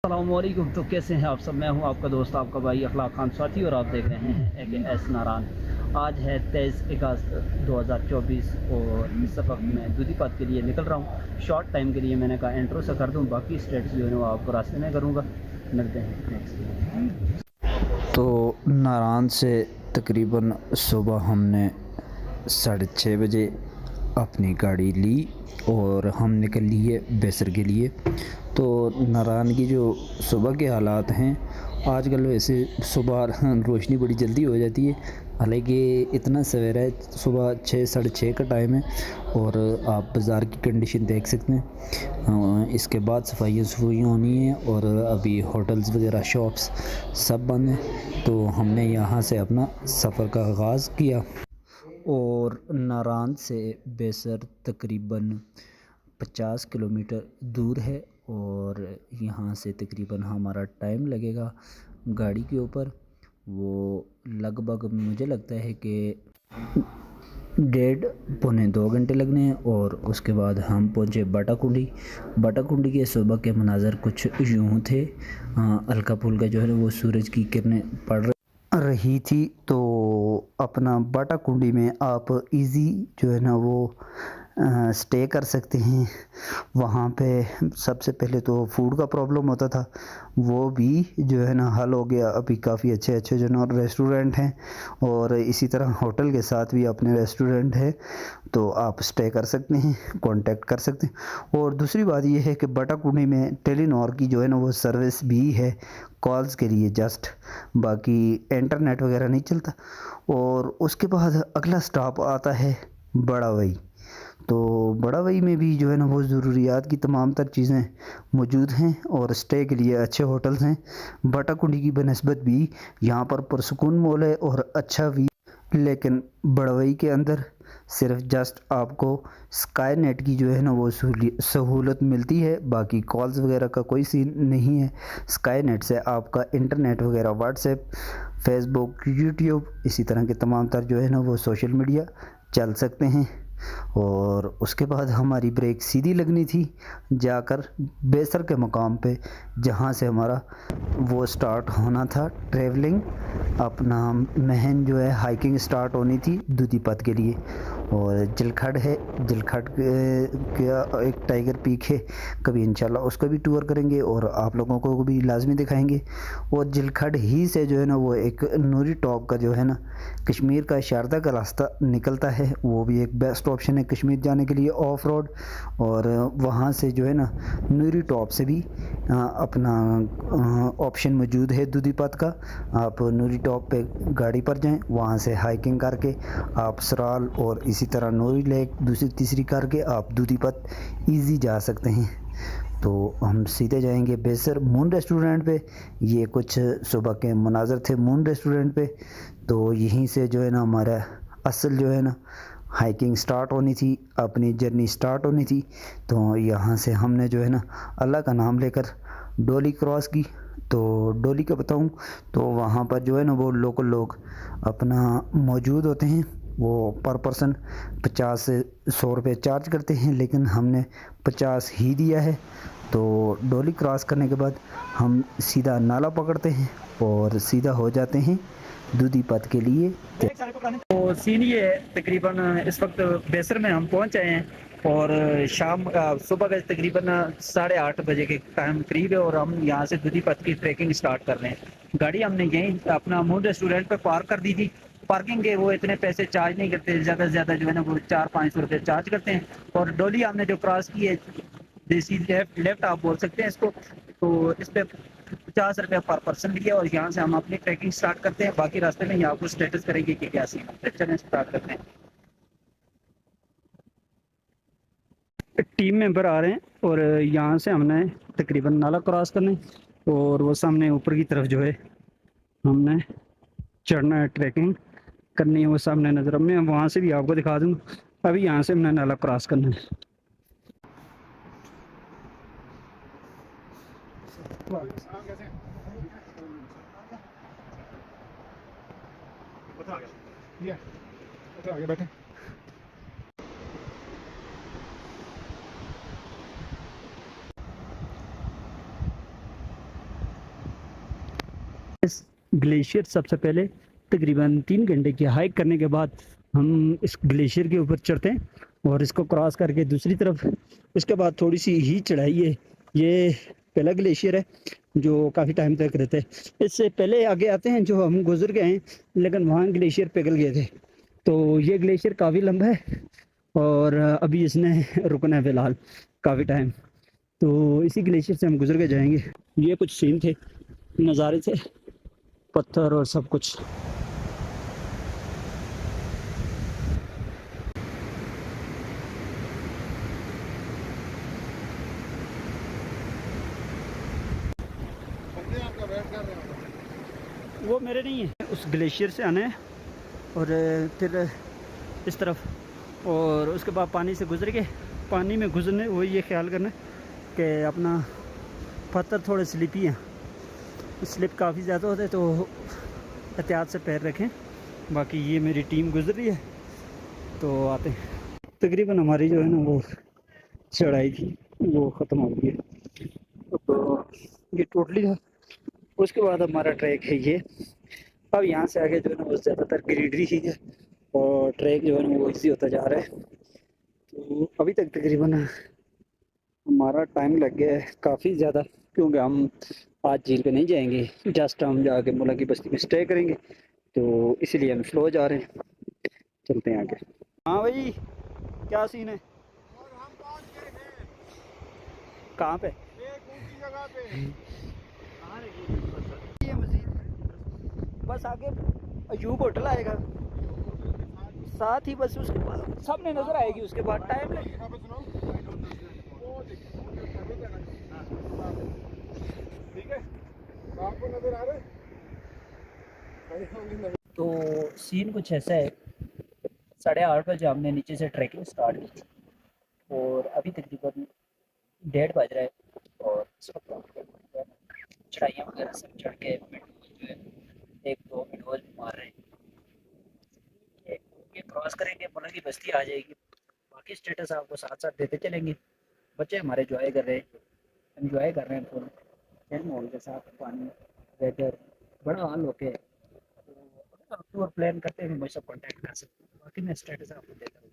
अस्सलामुअलैकुम। तो कैसे हैं आप सब? मैं हूं आपका दोस्त, आपका भाई अखलाक खान साथी, और आप देख रहे हैं AKS नारान। आज है 23 अगस्त 2024 और इस वक्त मैं दूधीपात के लिए निकल रहा हूं। शॉर्ट टाइम के लिए मैंने कहा इंट्रो से कर दूं, बाकी स्टेट्स जो है वो आपको रास्ते में करूँगा। मिलते हैं नेक्स्ट। तो नारान से तकरीबन सुबह हमने 6:30 बजे अपनी गाड़ी ली और हम निकल लिए बेसर के लिए। तो नारान की जो सुबह के हालात हैं, आजकल वैसे सुबह रोशनी बड़ी जल्दी हो जाती है, हालांकि इतना सवेरा है, सुबह 6 साढ़े 6 का टाइम है और आप बाज़ार की कंडीशन देख सकते हैं। इसके बाद सफाइयाँ होनी है और अभी होटल्स वगैरह शॉप्स सब बंद हैं। तो हमने यहाँ से अपना सफ़र का आगाज़ किया और नारान से बेसर तकरीबन 50 किलोमीटर दूर है और यहाँ से तकरीबन हमारा टाइम लगेगा गाड़ी के ऊपर। वो लगभग मुझे लगता है कि 1.5-2 घंटे लगने हैं। और उसके बाद हम पहुँचे बाटाकुंडी के सुबह के मनाज़र कुछ यूँ थे। हल्का फुल्का जो है ना वो सूरज की किरणें पड़ रही थी। तो अपना बाटाकुंडी में आप इजी जो है ना वो स्टे कर सकते हैं। वहाँ पे सबसे पहले तो फूड का प्रॉब्लम होता था, वो भी जो है ना हल हो गया। अभी काफ़ी अच्छे अच्छे जो ना रेस्टोरेंट हैं और इसी तरह होटल के साथ भी अपने रेस्टोरेंट है, तो आप स्टे कर सकते हैं, कांटेक्ट कर सकते हैं। और दूसरी बात ये है कि बाटाकुंडी में टेलीनॉर की जो है ना वो सर्विस भी है कॉल्स के लिए जस्ट, बाकी इंटरनेट वगैरह नहीं चलता। और उसके बाद अगला स्टॉप आता है बड़ा वही। तो बड़ा वही में भी जो है ना वो ज़रूरियात की तमाम तर चीज़ें मौजूद हैं और स्टे के लिए अच्छे होटल्स हैं। बाटाकुंडी की बनस्बत भी यहाँ पर पुरसुकून मॉल है और अच्छा भी, लेकिन बड़वई के अंदर सिर्फ जस्ट आपको स्काई नेट की जो है ना वो सहूलत मिलती है, बाकी कॉल्स वगैरह का कोई सीन नहीं है। स्काई नेट से आपका इंटरनेट वगैरह व्हाट्सएप, फेसबुक, यूट्यूब, इसी तरह के तमाम तर जो है ना वो सोशल मीडिया चल सकते हैं। और उसके बाद हमारी ब्रेक सीधी लगनी थी जाकर बेसर के मकाम पे, जहाँ से हमारा वो स्टार्ट होना था ट्रैवलिंग। अपना महन जो है हाइकिंग स्टार्ट होनी थी दूधीपत के लिए। और जिलखड है, जिलखड का एक टाइगर पीक है, कभी इंशाल्लाह उसका भी टूर करेंगे और आप लोगों को भी लाजमी दिखाएंगे। और जिलखड ही से जो है ना वो एक नूरी टॉप का जो है ना कश्मीर का शारदा का रास्ता निकलता है, वो भी एक बेस्ट ऑप्शन है कश्मीर जाने के लिए ऑफ रोड। और वहाँ से जो है ना नूरी टॉप से भी अपना ऑप्शन मौजूद है दूधीपत का। आप नूरी टॉप पे गाड़ी पर जाएं, वहाँ से हाइकिंग करके आप सराल और इसी तरह नूरी लेक दूसरी तीसरी करके आप दूधीपत इजी जा सकते हैं। तो हम सीधे जाएंगे बेसर मून रेस्टोरेंट पे। ये कुछ सुबह के मनाजर थे मून रेस्टोरेंट पे। तो यहीं से जो है ना हमारा असल जो है ना हाइकिंग स्टार्ट होनी थी, अपनी जर्नी स्टार्ट होनी थी। तो यहाँ से हमने जो है ना अल्लाह का नाम लेकर डोली क्रॉस की। तो डोली का बताऊँ तो वहाँ पर जो है ना वो लोकल लोग अपना मौजूद होते हैं, वो पर पर्सन 50 से 100 रुपये चार्ज करते हैं, लेकिन हमने 50 ही दिया है। तो डोली क्रॉस करने के बाद हम सीधा नाला पकड़ते हैं और सीधा हो जाते हैं दूधीपत के लिए। तो सीन ये है, तकरीबन इस वक्त बेसर में हम पहुंच आए हैं और सुबह का तकरीबन 8:30 बजे के टाइम करीब है और हम यहाँ से दूधीपत की ट्रैकिंग स्टार्ट कर रहे हैं। गाड़ी हमने यहीं अपना मून रेस्टोरेंट पे पार्क कर दी थी। पार्किंग के वो इतने पैसे चार्ज नहीं करते, ज़्यादा से ज़्यादा जो है ना वो 400-500 रुपये चार्ज करते हैं। और डोली हमने जो क्रॉस की है, देसी लेफ्ट आप बोल सकते हैं इसको, तो इस पे 50 रुपये पर पर्सन लिया और यहाँ से हम अपनी ट्रैकिंग स्टार्ट करते हैं। बाकी रास्ते में यहाँ आपको स्टेटस करेंगे कि क्या सीन है। चलें स्टार्ट करते हैं। टीम मेंबर आ रहे हैं और यहाँ से हमने तकरीबन नाला क्रॉस करना है और वो सामने ऊपर की तरफ जो है हमने चढ़ना है, ट्रैकिंग करनी है। वो सामने नज़र में वहाँ से भी आपको दिखा दूँगा। अभी यहाँ से हमने नाला क्रॉस करना है। आगे बैठे। ग्लेशियर सबसे पहले तकरीबन 3 घंटे की हाइक करने के बाद हम इस ग्लेशियर के ऊपर चढ़ते हैं और इसको क्रॉस करके दूसरी तरफ, उसके बाद थोड़ी सी ही चढ़ाई है। ये पहला ग्लेशियर है जो काफ़ी टाइम तक रहता है। इससे पहले आगे आते हैं जो हम गुजर गए हैं, लेकिन वहाँ ग्लेशियर पिघल गए थे। तो ये ग्लेशियर काफ़ी लंबा है और अभी इसने रुकना है फ़िलहाल काफ़ी टाइम। तो इसी ग्लेशियर से हम गुजर के जाएंगे। ये कुछ सीन थे, नज़ारे थे, पत्थर और सब कुछ। बंदे आपका वेट कर रहे हैं। वो मेरे नहीं है, उस ग्लेशियर से आना है और फिर इस तरफ, और उसके बाद पानी से गुजर के पानी में गुजरने वो ये ख्याल करना कि अपना पत्थर थोड़े स्लिपी हैं, स्लिप काफ़ी ज़्यादा होता है तो एहतियात से पैर रखें। बाकी ये मेरी टीम गुजर रही है तो आते हैं। तकरीबन हमारी जो है ना वो चढ़ाई थी वो ख़त्म हो गई है, तो ये टोटली था। उसके बाद हमारा ट्रैक है ये। अब यहाँ से आगे जो है ना वो ज़्यादातर ग्रीनरी ही है और ट्रैक जो है ना वो इजी होता जा रहा है। तो अभी तक तकरीबन हमारा टाइम लग गया है काफ़ी ज़्यादा, क्योंकि हम आज झील पे नहीं जाएंगे, जस्ट हम जाके मुला की बस्ती में स्टे करेंगे, तो इसीलिए हम स्लो जा रहे हैं। चलते हैं आगे। हाँ भाई, क्या सीन है? और हम पहुंच गए हैं कहाँ पे? एक ऊंची जगह पे। ये मस्जिद बस आगे अयूब होटल आएगा साथ ही, बस उसके बाद सामने नजर आएगी। उसके बाद टाइम लगेगा। यहाँ पे सुनो, वो देखो, ठीक है, आपको नजर आ रहा है? तो सीन कुछ ऐसा है, 8:30 बजे हमने नीचे से ट्रैकिंग स्टार्ट की और अभी तकरीबन 1:30 बज रहा है और इस वक्त हम चढ़ाइयाँ वगैरह सब चढ़ के मिडोज जो है 1-2 मिडोज भी मार रहे हैं। ये क्रॉस करेंगे मुला की बस्ती आ जाएगी। बाकी स्टेटस आपको साथ साथ देते चलेंगे। बच्चे हमारे एंजॉय कर रहे हैं, एंजॉय कर रहे हैं फुल माहौल के साथ, पानी, वेदर बड़ा हाल होके है। तो अगर टूर प्लान करते हैं मुझसे कांटेक्ट कर सकते हैं। बाकी मैं स्टेटस आपको देता हूँ।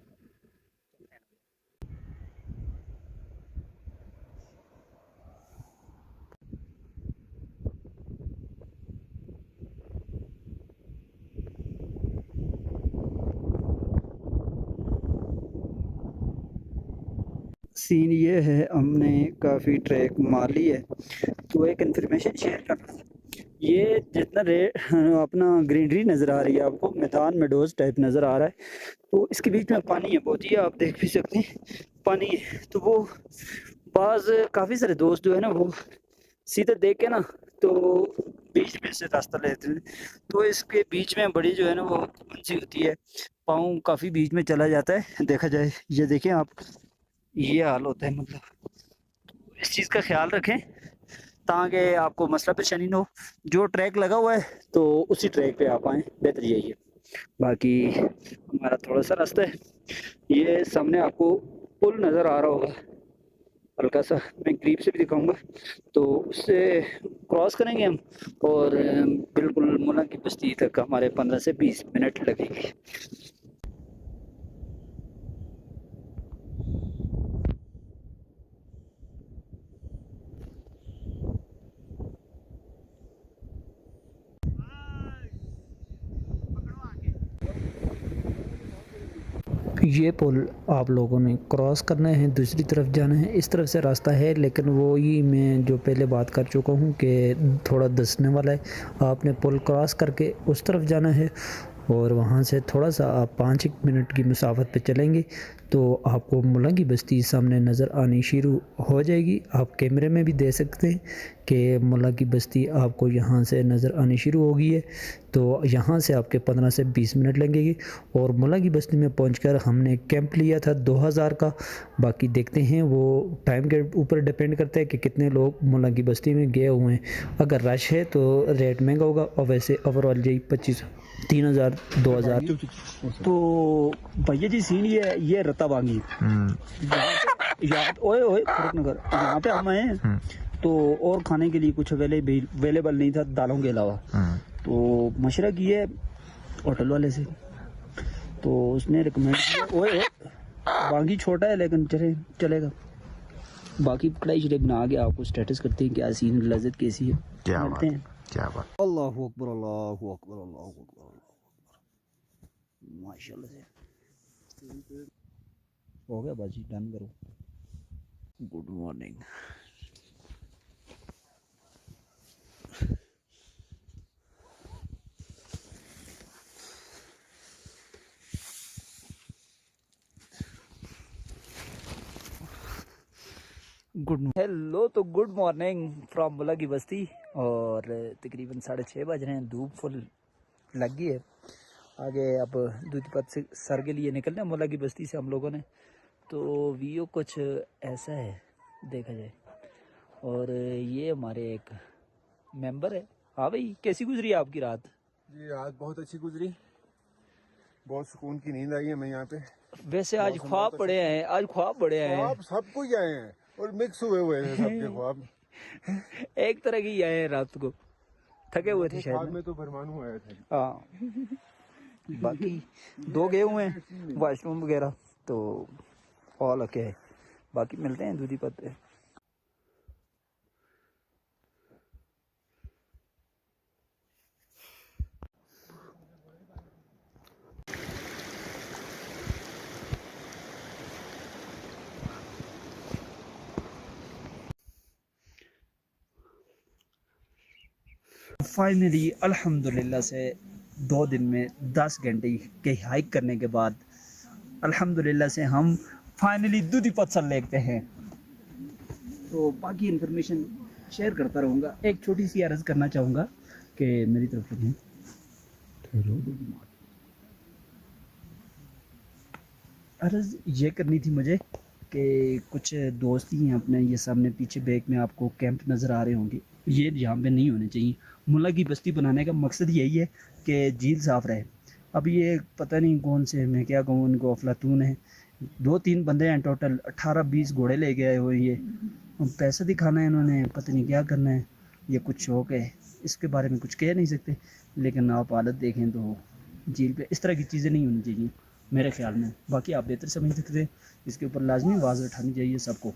सीन ये है, हमने काफ़ी ट्रैक मार ली है तो एक इन्फॉर्मेशन शेयर करना है। ये जितना अपना ग्रीनरी नज़र आ रही है आपको, मैदान मेडोज टाइप नज़र आ रहा है, तो इसके बीच में पानी है बहुत ही, आप देख भी सकते हैं पानी है। तो वो काफ़ी सारे दोस्त जो है ना वो सीधे देख के ना तो बीच में से रास्ता लेते हैं, तो इसके बीच में बड़ी जो है ना वो ऊंची होती है, पाँव काफ़ी बीच में चला जाता है देखा जाए। ये देखें आप, ये हाल होता है। मतलब इस चीज़ का ख्याल रखें ताकि आपको मसला पेशानी ना हो। जो ट्रैक लगा हुआ है तो उसी ट्रैक पे आप आएँ, बेहतर यही है। बाकी हमारा थोड़ा सा रास्ता है, ये सामने आपको पुल नज़र आ रहा होगा, हल्का सा मैं करीब से भी दिखाऊंगा, तो उससे क्रॉस करेंगे हम और बिल्कुल मुला की बस्ती तक हमारे 15 से 20 मिनट लगेंगे। ये पुल आप लोगों ने क्रॉस करना है, दूसरी तरफ जाना है। इस तरफ से रास्ता है लेकिन वो ही मैं जो पहले बात कर चुका हूँ कि थोड़ा धंसने वाला है। आपने पुल क्रॉस करके उस तरफ जाना है और वहाँ से थोड़ा सा आप 5 मिनट की मुसाफत पे चलेंगे तो आपको मुला की बस्ती सामने नज़र आनी शुरू हो जाएगी। आप कैमरे में भी देख सकते हैं कि मुला की बस्ती आपको यहाँ से नज़र आनी शुरू हो गई है। तो यहाँ से आपके 15 से 20 मिनट लगेंगे और मुला की बस्ती में पहुंचकर हमने कैंप लिया था 2000 का। बाकी देखते हैं, वो टाइम के ऊपर डिपेंड करता है कि कितने लोग मुला की बस्ती में गए हुए हैं। अगर रश है तो रेट महंगा होगा और वैसे ओवरऑल यही 25-3000 2000। तो भैया जी सीन ये रत्ता बांगी ओए ओए फरुखनगर, यहाँ पे हम आए हैं तो और खाने के लिए कुछ अवेलेबल नहीं था दालों के अलावा। तो मशवरा किया है होटल वाले से, तो उसने रिकमेंड किया। ओए बाकी छोटा है लेकिन चलेगा। बाकी कढ़ाई शरीफ बना के आपको स्टेटस करते हैं क्या सीन लज्जत कैसी है, मिलते हैं। क्या बात। अल्लाहु अकबर अल्लाहु अकबर अल्लाहु अकबर माशाल्लाह से हो गया बाजी, डन करो। Good morning. हेलो, तो गुड मॉर्निंग फ्रॉम मुला की बस्ती। और तकरीबन 6:30 बज रहे हैं, धूप फुल लग गई है। आगे अब दूधपत से सर के लिए निकलना है मुला की बस्ती से हम लोगों ने। तो व्यू कुछ ऐसा है देखा जाए। और ये हमारे एक मेंबर है। हाँ भाई, कैसी गुजरी आपकी रात? जी रात बहुत अच्छी गुजरी, बहुत सुकून की नींद आई है। मैं यहाँ पे वैसे आज ख्वाब बड़े हैं, आज ख्वाब बड़े हैं। ख्वाब सबको ही आए हैं और मिक्स हुए हैं सबके ख्वाब। एक तरह की आए हैं, रात को थके हुए थे ख्वाब शायद। में तो भरमानू आया था। हाँ बाकी 2 गए हुए हैं वॉशरूम वगैरह, तो ऑल ओके है। बाकी मिलते हैं दूधी पत्ते। फाइनली अल्हम्दुलिल्लाह से 2 दिन में 10 घंटे के हाइक करने के बाद अल्हम्दुलिल्लाह से हम फाइनली दूधीपत सर लेते हैं। तो बाकी इन्फॉर्मेशन शेयर करता रहूँगा। एक छोटी सी अर्ज़ करना चाहूँगा कि मेरी तरफ से अर्ज़ ये करनी थी मुझे कि कुछ दोस्त ही हैं अपने, ये सामने पीछे बैक में आपको कैंप नज़र आ रहे होंगे, ये यहाँ पे नहीं होने चाहिए। मुला की बस्ती बनाने का मकसद यही है कि झील साफ़ रहे। अब ये पता नहीं कौन से, मैं क्या कहूँ, उनको अफलातून है। 2-3 बंदे हैं टोटल, 18-20 घोड़े ले गए हुए। ये पैसा दिखाना है इन्होंने, पता नहीं क्या करना है। ये कुछ शौक है, इसके बारे में कुछ कह नहीं सकते। लेकिन आप हालत देखें तो झील पे इस तरह की चीज़ें नहीं होनी चाहिए मेरे ख्याल में। बाकी आप बेहतर समझ सकते हैं, इसके ऊपर लाजमी आवाज़ उठानी चाहिए सबको,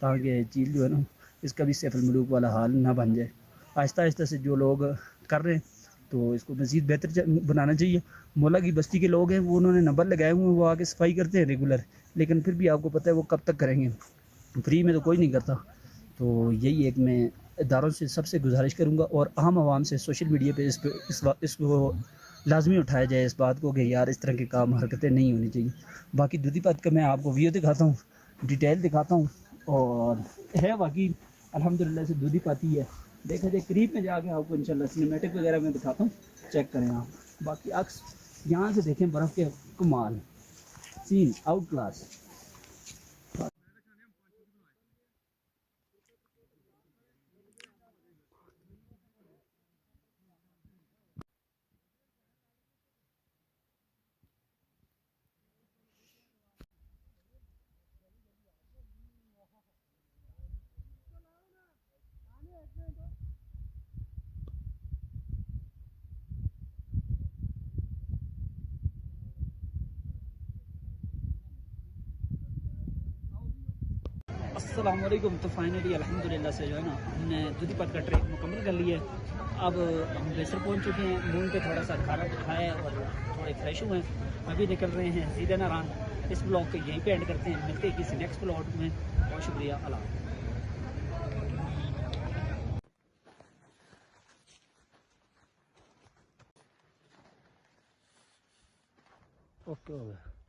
ताकि झील जो है ना, इसका भी सैफुल मुलूक वाला हाल ना बन जाए। आहिस्ता आहिस्ता से जो लोग कर रहे हैं तो इसको मज़ीद बेहतर बनाना चाहिए। मुला की बस्ती के लोग हैं, वो उन्होंने नंबर लगाए हुए हैं, वो आके सफाई करते हैं रेगुलर, लेकिन फिर भी आपको पता है वो कब तक करेंगे, फ्री में तो कोई नहीं करता। तो यही एक मैं इदारों से सबसे गुजारिश करूँगा और आम आवाम से सोशल मीडिया पे इसको लाजमी उठाया जाए इस बात को कि यार इस तरह के काम हरकतें नहीं होनी चाहिए। बाकी दूधीपत का मैं आपको व्यू दिखाता हूँ, डिटेल दिखाता हूँ। और है बाकी अल्हम्दुलिल्लाह से दूधीपत ही है। देखा जाए करीब में जाके आपको इंशाल्लाह सिनेमैटिक वगैरह में दिखाता हूँ, चेक करें आप। बाकी अक्स यहाँ से देखें, बर्फ़ के कमाल सीन आउट क्लास। अस्सलाम वालेकुम। तो फाइनली अल्हम्दुलिल्लाह से जो है ना, हमने दूधीपत का ट्रैक मुकम्मल कर लिया है। अब हम बेसर पहुंच चुके हैं, मून पे थोड़ा सा खाना खाया है और थोड़े फ्रेश हुए हैं। अभी निकल रहे हैं सीधे नारान। इस ब्लॉग को यहीं पे एंड करते हैं, मिलते हैं किसी नेक्स्ट ब्लॉग में। बहुत शुक्रिया, अल्लाह। ओके हो गया।